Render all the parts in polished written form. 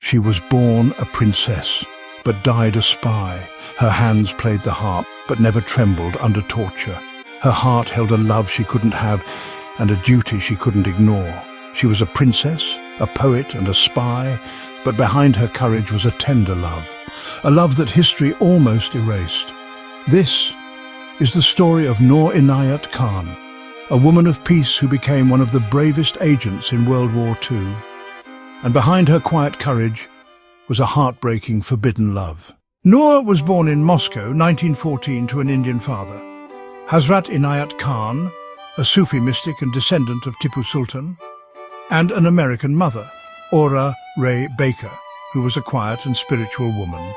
She was born a princess, but died a spy. Her hands played the harp, but never trembled under torture. Her heart held a love she couldn't have, and a duty she couldn't ignore. She was a princess, a poet and a spy, but behind her courage was a tender love, a love that history almost erased. This is the story of Noor Inayat Khan, a woman of peace who became one of the bravest agents in World War II. And behind her quiet courage was a heartbreaking, forbidden love. Noor was born in Moscow, 1914, to an Indian father, Hazrat Inayat Khan, a Sufi mystic and descendant of Tipu Sultan, and an American mother, Aura Ray Baker, who was a quiet and spiritual woman.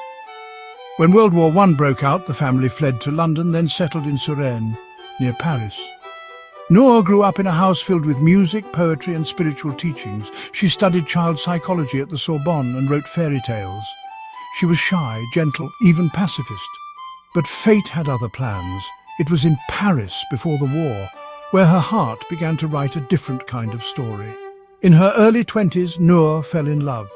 When World War I broke out, the family fled to London, then settled in Suresnes, near Paris. Noor grew up in a house filled with music, poetry and spiritual teachings. She studied child psychology at the Sorbonne and wrote fairy tales. She was shy, gentle, even pacifist. But fate had other plans. It was in Paris before the war, where her heart began to write a different kind of story. In her early 20s, Noor fell in love.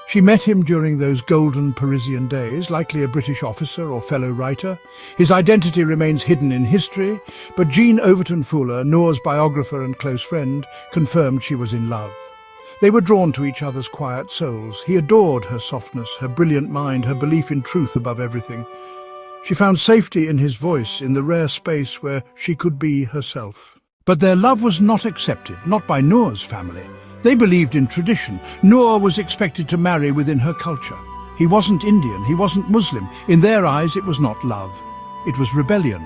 She met him during those golden Parisian days, likely a British officer or fellow writer. His identity remains hidden in history, but Jean Overton Fuller, Noor's biographer and close friend, confirmed she was in love. They were drawn to each other's quiet souls. He adored her softness, her brilliant mind, her belief in truth above everything. She found safety in his voice, in the rare space where she could be herself. But their love was not accepted, not by Noor's family. They believed in tradition. Noor was expected to marry within her culture. He wasn't Indian, he wasn't Muslim. In their eyes, it was not love. It was rebellion.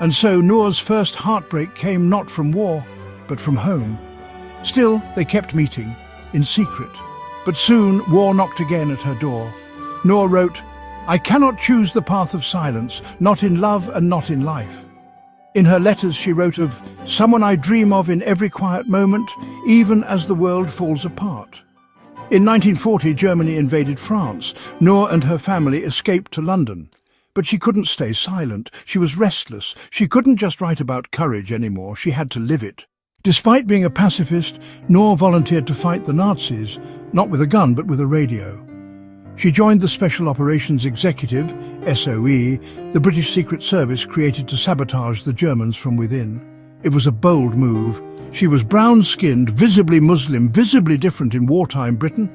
And so Noor's first heartbreak came not from war, but from home. Still, they kept meeting, in secret. But soon, war knocked again at her door. Noor wrote, "I cannot choose the path of silence, not in love and not in life." In her letters she wrote of someone I dream of in every quiet moment, even as the world falls apart. In 1940, Germany invaded France. Noor and her family escaped to London. But she couldn't stay silent. She was restless. She couldn't just write about courage anymore. She had to live it. Despite being a pacifist, Noor volunteered to fight the Nazis, not with a gun but with a radio. She joined the Special Operations Executive, SOE, the British Secret Service created to sabotage the Germans from within. It was a bold move. She was brown-skinned, visibly Muslim, visibly different in wartime Britain.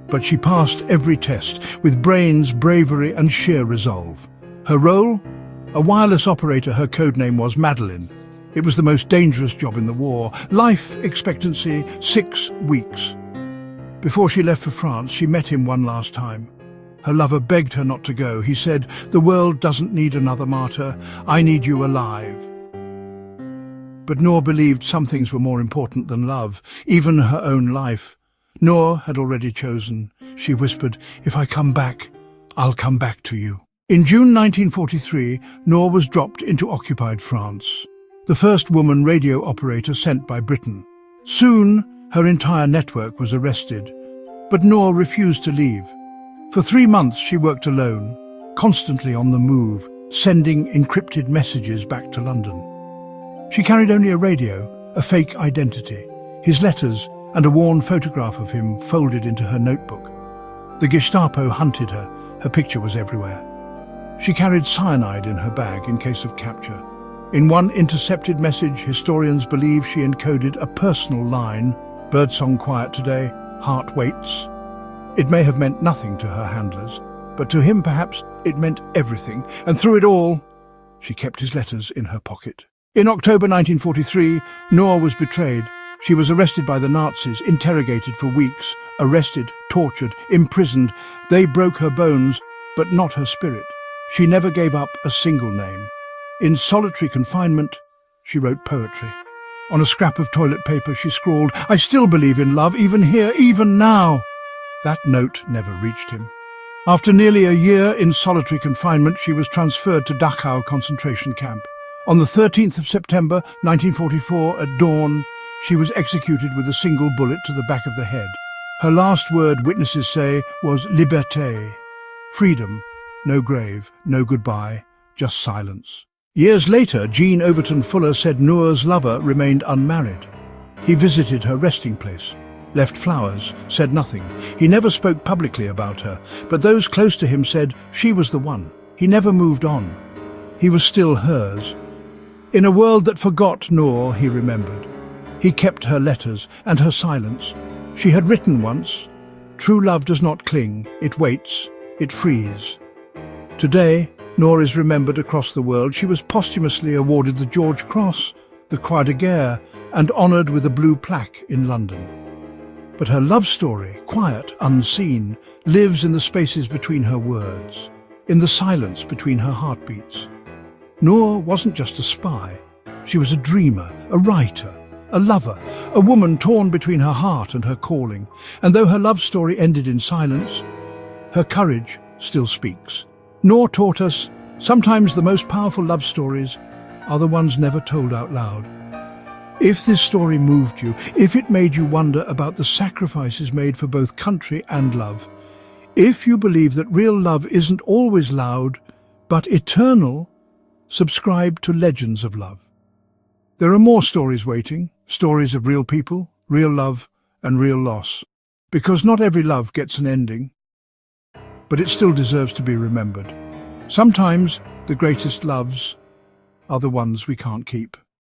But she passed every test, with brains, bravery and sheer resolve. Her role? A wireless operator. Her codename was Madeline. It was the most dangerous job in the war. Life expectancy, 6 weeks. Before she left for France, she met him one last time. Her lover begged her not to go. He said, "The world doesn't need another martyr. I need you alive." But Noor believed some things were more important than love, even her own life. Noor had already chosen. She whispered, "If I come back, I'll come back to you." In June 1943, Noor was dropped into occupied France, the first woman radio operator sent by Britain. Soon, her entire network was arrested, but Noor refused to leave. For 3 months she worked alone, constantly on the move, sending encrypted messages back to London. She carried only a radio, a fake identity, his letters and a worn photograph of him folded into her notebook. The Gestapo hunted her. Her picture was everywhere. She carried cyanide in her bag in case of capture. In one intercepted message, historians believe she encoded a personal line, "Birdsong quiet today, heart waits." It may have meant nothing to her handlers, but to him perhaps it meant everything, and through it all, she kept his letters in her pocket. In October 1943, Noor was betrayed. She was arrested by the Nazis, interrogated for weeks, arrested, tortured, imprisoned. They broke her bones, but not her spirit. She never gave up a single name. In solitary confinement, she wrote poetry. On a scrap of toilet paper she scrawled, "I still believe in love, even here, even now." That note never reached him. After nearly a year in solitary confinement, she was transferred to Dachau concentration camp. On the 13th of September 1944, at dawn, she was executed with a single bullet to the back of the head. Her last word, witnesses say, was "liberté," freedom, no grave, no goodbye, just silence. Years later, Jean Overton Fuller said Noor's lover remained unmarried. He visited her resting place. left flowers, said nothing. He never spoke publicly about her, but those close to him said she was the one. He never moved on. He was still hers. In a world that forgot Noor, he remembered. He kept her letters and her silence. She had written once, "True love does not cling, it waits, it frees." Today, Noor is remembered across the world. She was posthumously awarded the George Cross, the Croix de Guerre, and honoured with a blue plaque in London. But her love story, quiet, unseen, lives in the spaces between her words, in the silence between her heartbeats. Noor wasn't just a spy. She was a dreamer, a writer, a lover, a woman torn between her heart and her calling. And though her love story ended in silence, her courage still speaks. Noor taught us, sometimes the most powerful love stories are the ones never told out loud. If this story moved you, if it made you wonder about the sacrifices made for both country and love, if you believe that real love isn't always loud, but eternal, subscribe to Legends of Love. There are more stories waiting, stories of real people, real love, and real loss. Because not every love gets an ending, but it still deserves to be remembered. Sometimes the greatest loves are the ones we can't keep.